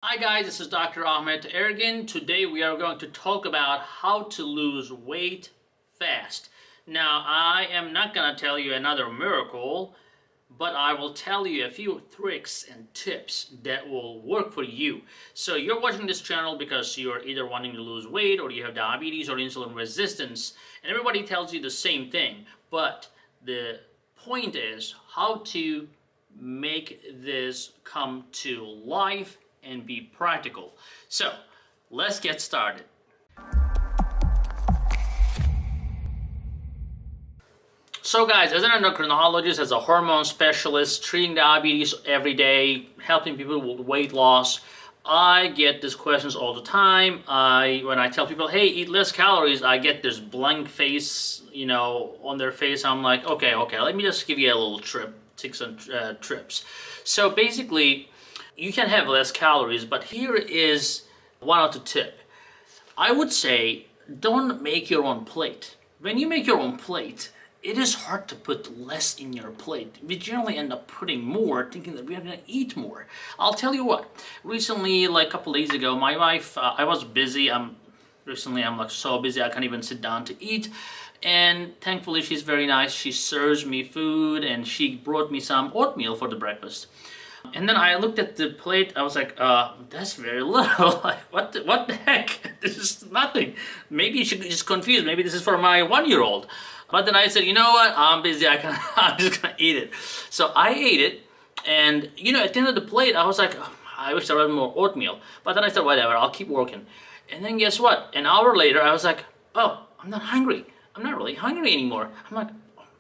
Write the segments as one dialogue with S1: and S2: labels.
S1: Hi guys, this is Dr. Ahmed Ergin. Today we are going to talk about how to lose weight fast. Now, I am not going to tell you another miracle, but I will tell you a few tricks and tips that will work for you. So you're watching this channel because you're either wanting to lose weight or you have diabetes or insulin resistance, and everybody tells you the same thing. But the point is how to make this come to life and be practical. So let's get started. So guys, as an endocrinologist, as a hormone specialist, treating diabetes every day, helping people with weight loss, I get these questions all the time. When I tell people, hey, eat less calories, I get this blank face, on their face. I'm like, okay, let me just give you a little take some trips. So basically, you can have less calories, but here is one other tip. I would say don't make your own plate. When you make your own plate, it is hard to put less in your plate. We generally end up putting more, thinking that we are going to eat more. I'll tell you what, recently, like a couple days ago, my wife, I was busy. I'm like so busy I can't even sit down to eat. And thankfully she's very nice. She serves me food and she brought me some oatmeal for the breakfast. And then I looked at the plate, I was like, that's very little. Like, what the heck? This is nothing. Maybe she just confused. Maybe this is for my 1-year-old. But then I said, you know what? I'm busy. I'm just gonna eat it. So I ate it, and at the end of the plate, I was like, oh, I wish there was more oatmeal. But then I said, whatever, I'll keep working. And then guess what? An hour later, I was like, oh, I'm not hungry. I'm not really hungry anymore. I'm like,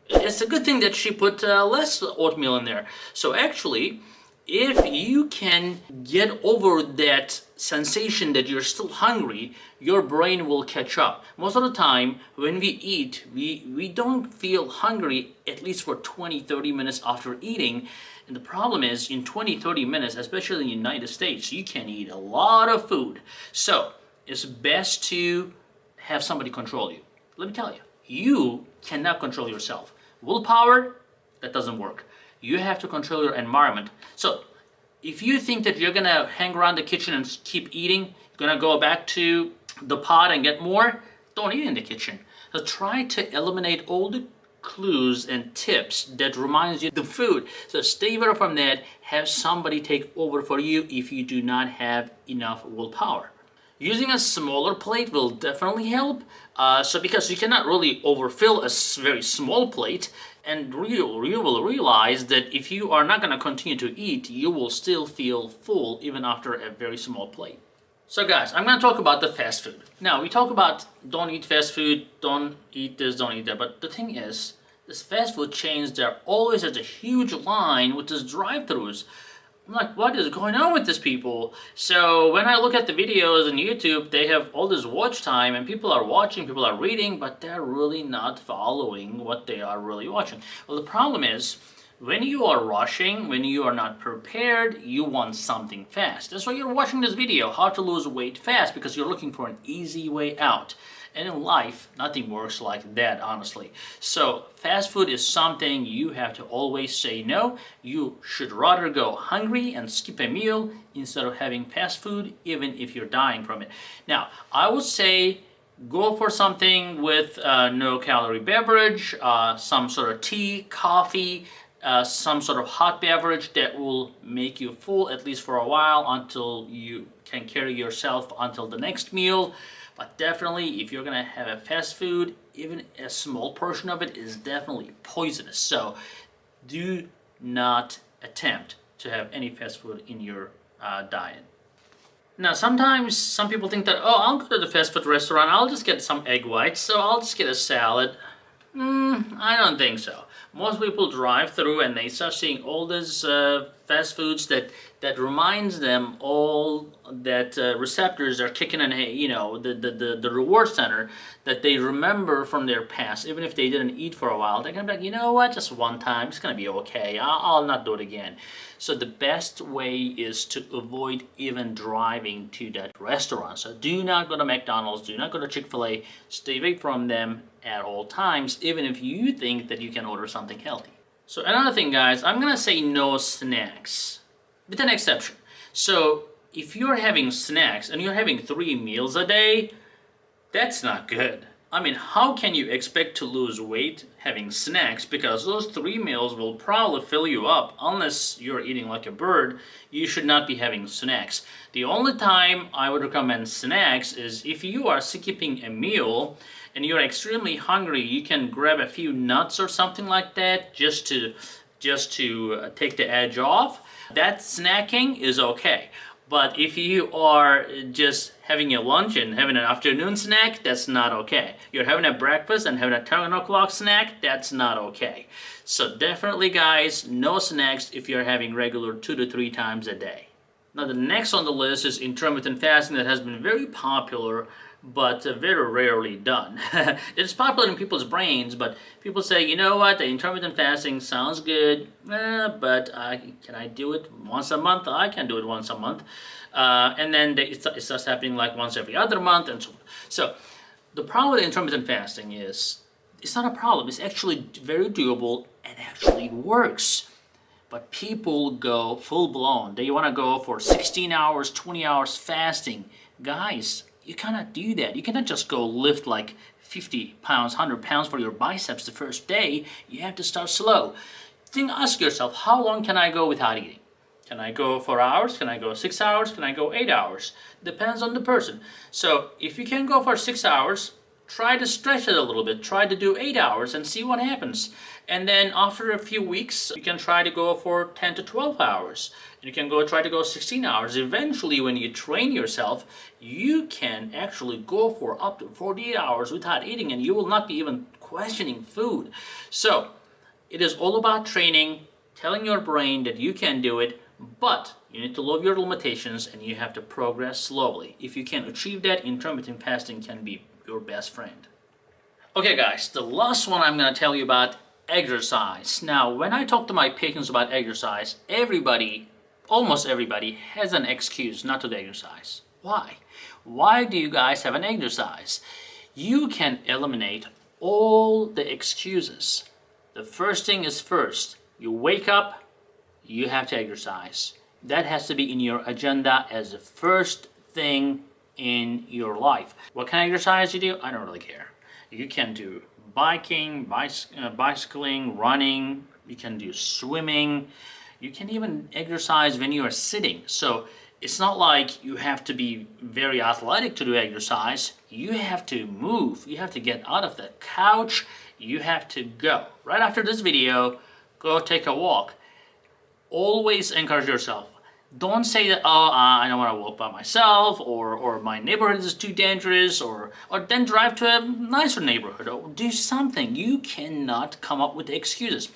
S1: it's a good thing that she put less oatmeal in there. So actually, if you can get over that sensation that you're still hungry, your brain will catch up. Most of the time, when we eat, we don't feel hungry at least for 20-30 minutes after eating. And the problem is, in 20-30 minutes, especially in the United States, you can eat a lot of food. So, it's best to have somebody control you. Let me tell you, you cannot control yourself. Willpower, that doesn't work. You have to control your environment. So if you think that you're gonna hang around the kitchen and keep eating, you're gonna go back to the pot and get more, don't eat in the kitchen. So try to eliminate all the clues and tips that reminds you of the food. So stay away from that. Have somebody take over for you if you do not have enough willpower. Using a smaller plate will definitely help. Because you cannot really overfill a very small plate, and you will realize that if you are not going to continue to eat, you will still feel full even after a very small plate. So guys, I'm going to talk about the fast food. Now, we talk about don't eat fast food, don't eat this, don't eat that, but the thing is, this fast food chains, there always has a huge line with these drive-thrus. I'm like, what is going on with these people? So when I look at the videos on YouTube, they have all this watch time and people are watching, people are reading, but they're really not following what they are really watching. Well, the problem is, when you are rushing, when you are not prepared, you want something fast. That's why you're watching this video, how to lose weight fast, because you're looking for an easy way out. And in life, nothing works like that, honestly. So fast food is something you have to always say no. You should rather go hungry and skip a meal instead of having fast food, even if you're dying from it. Now, I would say go for something with no calorie beverage, some sort of tea, coffee, some sort of hot beverage that will make you full at least for a while until you can carry yourself until the next meal. But definitely, if you're gonna have a fast food, even a small portion of it is definitely poisonous. So do not attempt to have any fast food in your diet. Now, sometimes some people think that, oh, I'll go to the fast food restaurant, I'll just get some egg whites, so I'll just get a salad. I don't think so. Most people drive through and they start seeing all these fast foods that reminds them all that receptors are kicking in, the reward center that they remember from their past. Even if they didn't eat for a while, they're gonna be like, you know what, just one time, it's gonna be okay. I'll not do it again. So the best way is to avoid even driving to that restaurant. So do not go to McDonald's, do not go to Chick-fil-A, stay away from them at all times, even if you think that you can order something healthy. So another thing, guys, I'm gonna say no snacks, with an exception. So if you're having snacks and you're having 3 meals a day, that's not good. I mean, how can you expect to lose weight having snacks? Because those 3 meals will probably fill you up. Unless you're eating like a bird, you should not be having snacks. The only time I would recommend snacks is if you are skipping a meal and you're extremely hungry, you can grab a few nuts or something like that just to take the edge off. That snacking is okay. But if you are just having a lunch and having an afternoon snack, that's not okay. You're having a breakfast and having a 10 o'clock snack, that's not okay. So definitely, guys, no snacks if you're having regular 2 to 3 times a day. Now the next on the list is intermittent fasting, that has been very popular but very rarely done. It's popular in people's brains, but people say, you know what, the intermittent fasting sounds good, but can I do it once a month? I can do it once a month. And then it starts happening like once every other month and so on. So the problem with intermittent fasting is, it's not a problem, it's actually very doable and actually works. But people go full blown. They want to go for 16 hours, 20 hours fasting. Guys, you cannot do that. You cannot just go lift like 50 pounds, 100 pounds for your biceps the first day. You have to start slow. Ask yourself, how long can I go without eating? Can I go 4 hours? Can I go 6 hours? Can I go 8 hours? Depends on the person. So if you can go for 6 hours, try to stretch it a little bit. Try to do 8 hours and see what happens. And then after a few weeks, you can try to go for 10 to 12 hours. You can try to go 16 hours. Eventually, when you train yourself, you can actually go for up to 48 hours without eating, and you will not be even questioning food. So it is all about training, telling your brain that you can do it, but you need to love your limitations and you have to progress slowly. If you can achieve that, intermittent fasting can be your best friend. Okay guys, the last one I'm going to tell you about, exercise. Now, when I talk to my patients about exercise, almost everybody has an excuse not to exercise. Why? Why do you guys have an exercise? You can eliminate all the excuses. The first thing is first. You wake up, you have to exercise. That has to be in your agenda as the first thing in your life. What kind of exercise you do? I don't really care. You can do biking, bicycling, running, you can do swimming, you can even exercise when you are sitting. So it's not like you have to be very athletic to do exercise. You have to move, you have to get out of the couch, you have to go. Right after this video, go take a walk. Always encourage yourself. Don't say that, oh, I don't want to walk by myself, or my neighborhood is too dangerous, or then drive to a nicer neighborhood, or do something. You cannot come up with excuses.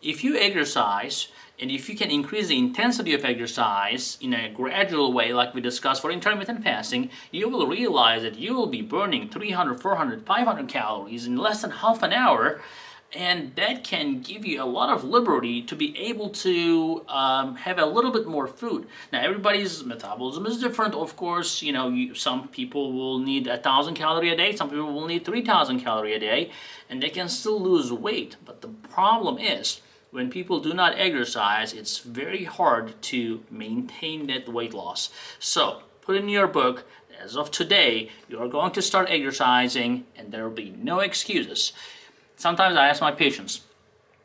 S1: If you exercise, and if you can increase the intensity of exercise in a gradual way, like we discussed for intermittent fasting, you will realize that you will be burning 300, 400, 500 calories in less than half an hour, and that can give you a lot of liberty to be able to have a little bit more food. Now, everybody's metabolism is different, of course. You know, some people will need 1,000 calories a day, some people will need 3,000 calories a day, and they can still lose weight. But the problem is, when people do not exercise, it's very hard to maintain that weight loss. So, put in your book, as of today, you are going to start exercising, and there will be no excuses. Sometimes I ask my patients,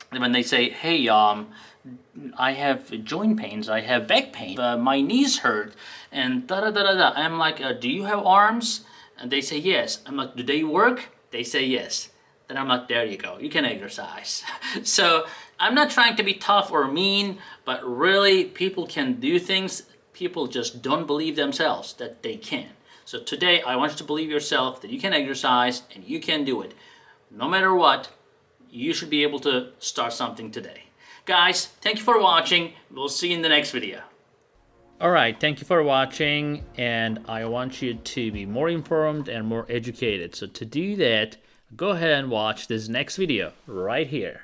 S1: when they say, hey, I have joint pains, I have back pain, my knees hurt, and da-da-da-da-da. I'm like, do you have arms? And they say yes. I'm like, do they work? They say yes. Then I'm like, there you go, you can exercise. So I'm not trying to be tough or mean, but really people can do things. People just don't believe themselves that they can. So today I want you to believe yourself that you can exercise and you can do it. No matter what, you should be able to start something today. Guys, thank you for watching. We'll see you in the next video. Alright, thank you for watching, and I want you to be more informed and more educated. So to do that, go ahead and watch this next video right here.